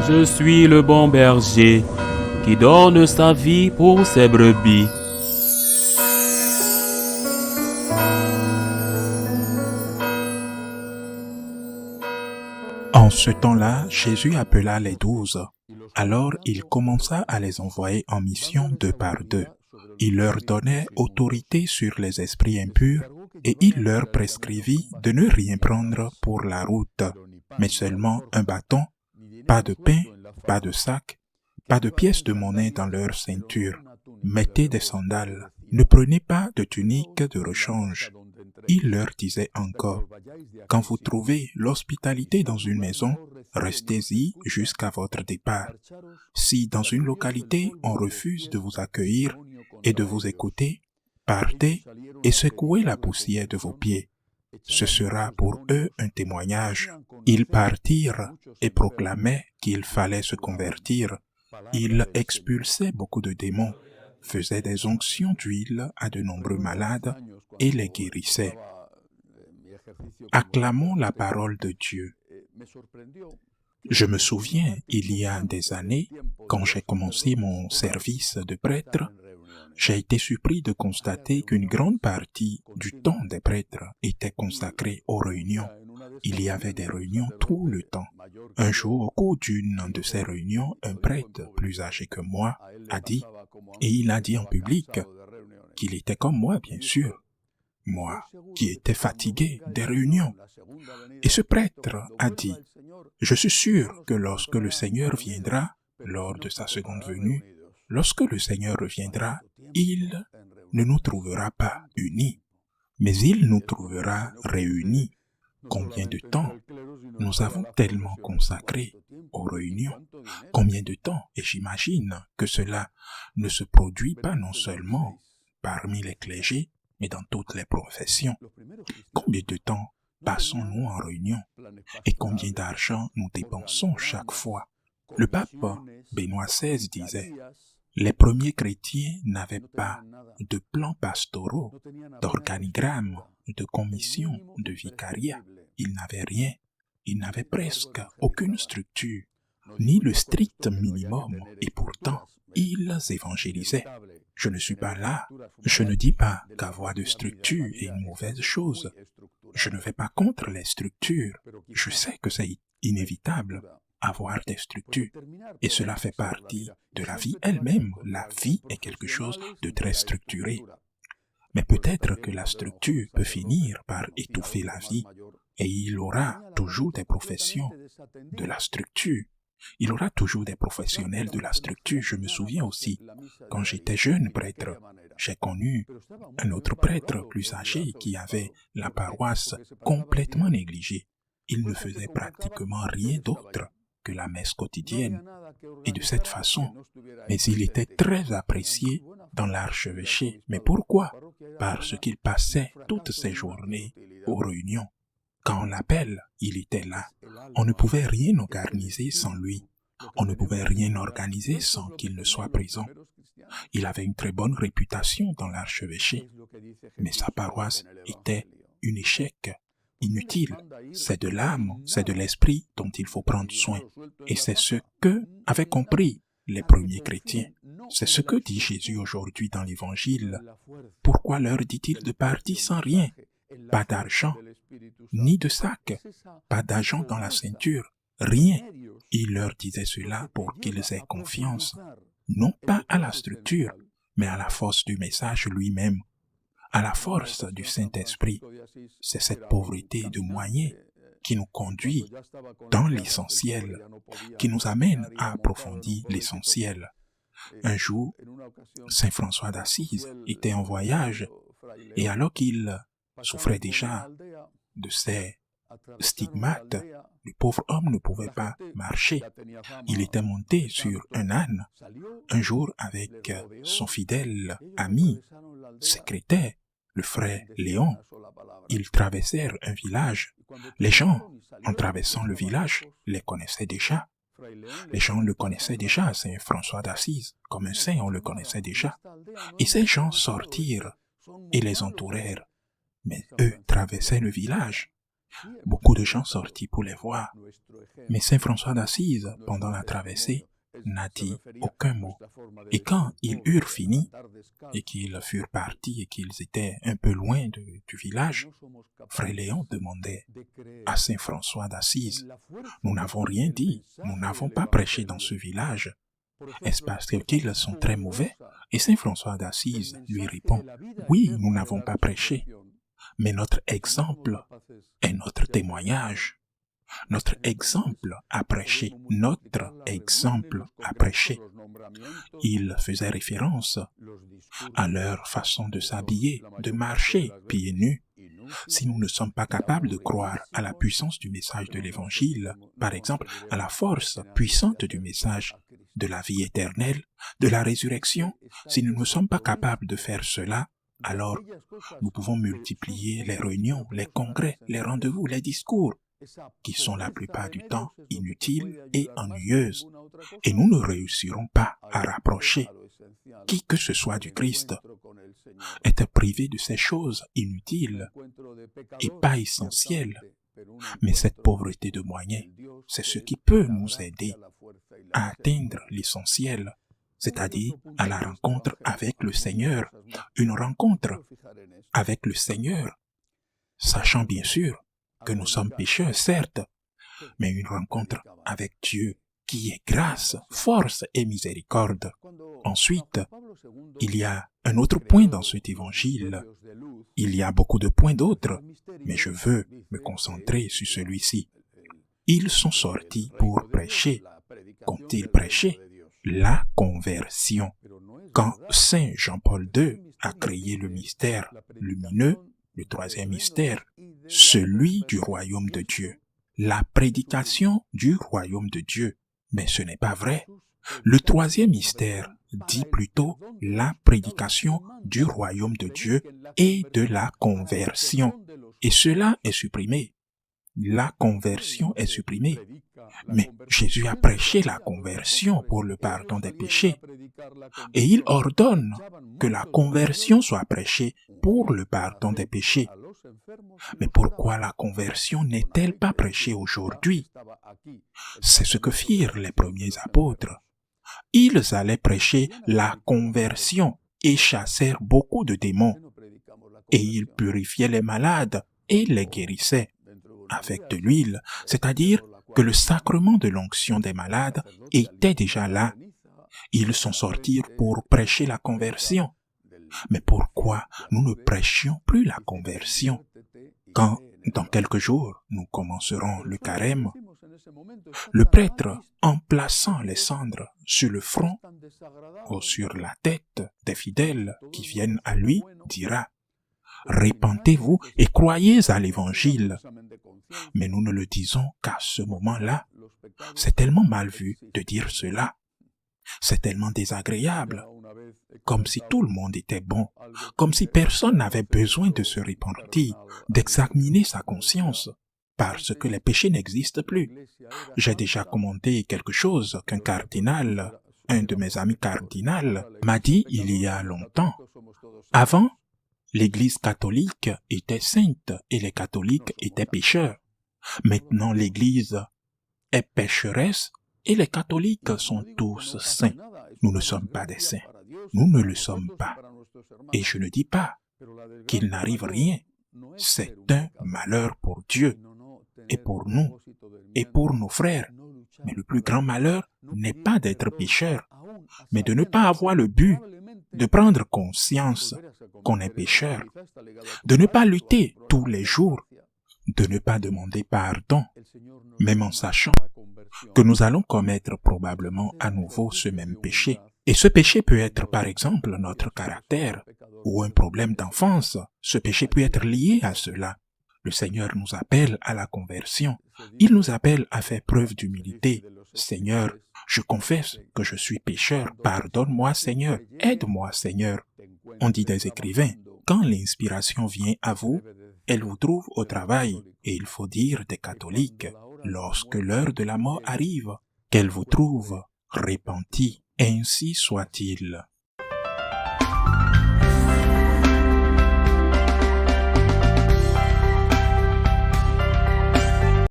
Je suis le bon berger qui donne sa vie pour ses brebis. En ce temps-là, Jésus appela les 12. Alors il commença à les envoyer en mission deux par deux. Il leur donnait autorité sur les esprits impurs et il leur prescrivit de ne rien prendre pour la route, mais seulement un bâton, pas de pain, pas de sac, pas de pièces de monnaie dans leur ceinture. Mettez des sandales. Ne prenez pas de tunique de rechange. Il leur disait encore, quand vous trouvez l'hospitalité dans une maison, restez-y jusqu'à votre départ. Si dans une localité on refuse de vous accueillir et de vous écouter, partez et secouez la poussière de vos pieds. Ce sera pour eux un témoignage. Ils partirent et proclamaient qu'il fallait se convertir. Ils expulsaient beaucoup de démons, faisaient des onctions d'huile à de nombreux malades et les guérissaient. Acclamons la parole de Dieu. Je me souviens, il y a des années, quand j'ai commencé mon service de prêtre, j'ai été surpris de constater qu'une grande partie du temps des prêtres était consacrée aux réunions. Il y avait des réunions tout le temps. Un jour, au cours d'une de ces réunions, un prêtre plus âgé que moi a dit, et il a dit en public, qu'il était comme moi, bien sûr. Moi, qui étais fatigué des réunions. Et ce prêtre a dit, je suis sûr que lorsque le Seigneur viendra, lors de sa seconde venue, lorsque le Seigneur reviendra, il ne nous trouvera pas unis, mais il nous trouvera réunis. Combien de temps nous avons tellement consacré aux réunions? Combien de temps? Et j'imagine que cela ne se produit pas non seulement parmi les clergés, mais dans toutes les professions. Combien de temps passons-nous en réunion? Et combien d'argent nous dépensons chaque fois? Le pape Benoît XVI disait, les premiers chrétiens n'avaient pas de plans pastoraux, d'organigrammes, de commissions, de vicariat. Ils n'avaient rien. Ils n'avaient presque aucune structure, ni le strict minimum, et pourtant, ils évangélisaient. Je ne suis pas là. Je ne dis pas qu'avoir de structure est une mauvaise chose. Je ne vais pas contre les structures. Je sais que c'est inévitable, avoir des structures. Et cela fait partie de la vie elle-même. La vie est quelque chose de très structuré. Mais peut-être que la structure peut finir par étouffer la vie. Et il aura toujours des professions de la structure. Il aura toujours des professionnels de la structure. Je me souviens aussi, quand j'étais jeune prêtre, j'ai connu un autre prêtre plus âgé qui avait la paroisse complètement négligée. Il ne faisait pratiquement rien d'autre que la messe quotidienne. Et de cette façon, mais il était très apprécié dans l'archevêché. Mais pourquoi? Parce qu'il passait toutes ses journées aux réunions. Quand on l'appelle, il était là. On ne pouvait rien organiser sans lui. On ne pouvait rien organiser sans qu'il ne soit présent. Il avait une très bonne réputation dans l'archevêché, mais sa paroisse était un échec inutile. C'est de l'âme, c'est de l'esprit dont il faut prendre soin. Et c'est ce que avaient compris les premiers chrétiens. C'est ce que dit Jésus aujourd'hui dans l'Évangile. Pourquoi leur dit-il de partir sans rien? Pas d'argent, ni de sac, pas d'argent dans la ceinture, rien. Il leur disait cela pour qu'ils aient confiance, non pas à la structure, mais à la force du message lui-même, à la force du Saint-Esprit. C'est cette pauvreté de moyens qui nous conduit dans l'essentiel, qui nous amène à approfondir l'essentiel. Un jour, Saint François d'Assise était en voyage, et alors qu'il souffrait déjà de ses stigmates, le pauvre homme ne pouvait pas marcher. Il était monté sur un âne, un jour avec son fidèle ami, secrétaire, le frère Léon. Ils traversèrent un village. Les gens, en traversant le village, les connaissaient déjà. Les gens le connaissaient déjà, Saint François d'Assise. Comme un saint, on le connaissait déjà. Et ces gens sortirent et les entourèrent. Mais eux traversaient le village. Beaucoup de gens sortis pour les voir. Mais Saint François d'Assise, pendant la traversée, n'a dit aucun mot. Et quand ils eurent fini, et qu'ils furent partis et qu'ils étaient un peu loin du village, Frère Léon demandait à Saint François d'Assise, « Nous n'avons rien dit, nous n'avons pas prêché dans ce village. Est-ce parce qu'ils sont très mauvais ?» Et Saint François d'Assise lui répond, « Oui, nous n'avons pas prêché, mais notre exemple est notre témoignage. Notre exemple à prêcher, notre exemple à prêcher. » Il faisait référence à leur façon de s'habiller, de marcher pieds nus. Si nous ne sommes pas capables de croire à la puissance du message de l'Évangile, par exemple à la force puissante du message de la vie éternelle, de la résurrection, si nous ne sommes pas capables de faire cela, alors nous pouvons multiplier les réunions, les congrès, les rendez-vous, les discours, qui sont la plupart du temps inutiles et ennuyeuses, et nous ne réussirons pas à rapprocher qui que ce soit du Christ. Être privé de ces choses inutiles et pas essentielles, mais cette pauvreté de moyens, c'est ce qui peut nous aider à atteindre l'essentiel, c'est-à-dire à la rencontre avec le Seigneur, une rencontre avec le Seigneur, sachant bien sûr que nous sommes pécheurs, certes, mais une rencontre avec Dieu qui est grâce, force et miséricorde. Ensuite, il y a un autre point dans cet évangile. Il y a beaucoup de points d'autres, mais je veux me concentrer sur celui-ci. Ils sont sortis pour prêcher. Qu'ont-ils prêché? La conversion. Quand Saint Jean-Paul II a créé le mystère lumineux, le troisième mystère, celui du royaume de Dieu, la prédication du royaume de Dieu. Mais ce n'est pas vrai. Le troisième mystère dit plutôt la prédication du royaume de Dieu et de la conversion. Et cela est supprimé. La conversion est supprimée. Mais Jésus a prêché la conversion pour le pardon des péchés. Et il ordonne que la conversion soit prêchée pour le pardon des péchés. Mais pourquoi la conversion n'est-elle pas prêchée aujourd'hui? C'est ce que firent les premiers apôtres. Ils allaient prêcher la conversion et chassèrent beaucoup de démons. Et ils purifiaient les malades et les guérissaient avec de l'huile, c'est-à-dire que le sacrement de l'onction des malades était déjà là. Ils sont sortis pour prêcher la conversion. Mais pourquoi nous ne prêchions plus la conversion? Quand, dans quelques jours, nous commencerons le carême, le prêtre, en plaçant les cendres sur le front ou sur la tête des fidèles qui viennent à lui, dira « Répentez-vous et croyez à l'Évangile ». Mais nous ne le disons qu'à ce moment-là. C'est tellement mal vu de dire cela. C'est tellement désagréable. Comme si tout le monde était bon. Comme si personne n'avait besoin de se repentir, d'examiner sa conscience. Parce que les péchés n'existent plus. J'ai déjà commenté quelque chose qu'un cardinal, un de mes amis cardinal, m'a dit il y a longtemps. Avant, l'Église catholique était sainte et les catholiques étaient pécheurs. Maintenant, l'Église est pécheresse et les catholiques sont tous saints. Nous ne sommes pas des saints. Nous ne le sommes pas. Et je ne dis pas qu'il n'arrive rien. C'est un malheur pour Dieu et pour nous et pour nos frères. Mais le plus grand malheur n'est pas d'être pécheur, mais de ne pas avoir le but de prendre conscience qu'on est pécheur, de ne pas lutter tous les jours, de ne pas demander pardon, même en sachant que nous allons commettre probablement à nouveau ce même péché. Et ce péché peut être par exemple notre caractère ou un problème d'enfance. Ce péché peut être lié à cela. Le Seigneur nous appelle à la conversion. Il nous appelle à faire preuve d'humilité. Seigneur, je confesse que je suis pécheur. Pardonne-moi, Seigneur. Aide-moi, Seigneur. On dit des écrivains, quand l'inspiration vient à vous, elle vous trouve au travail. Et il faut dire des catholiques, lorsque l'heure de la mort arrive, qu'elle vous trouve repentis. Ainsi soit-il.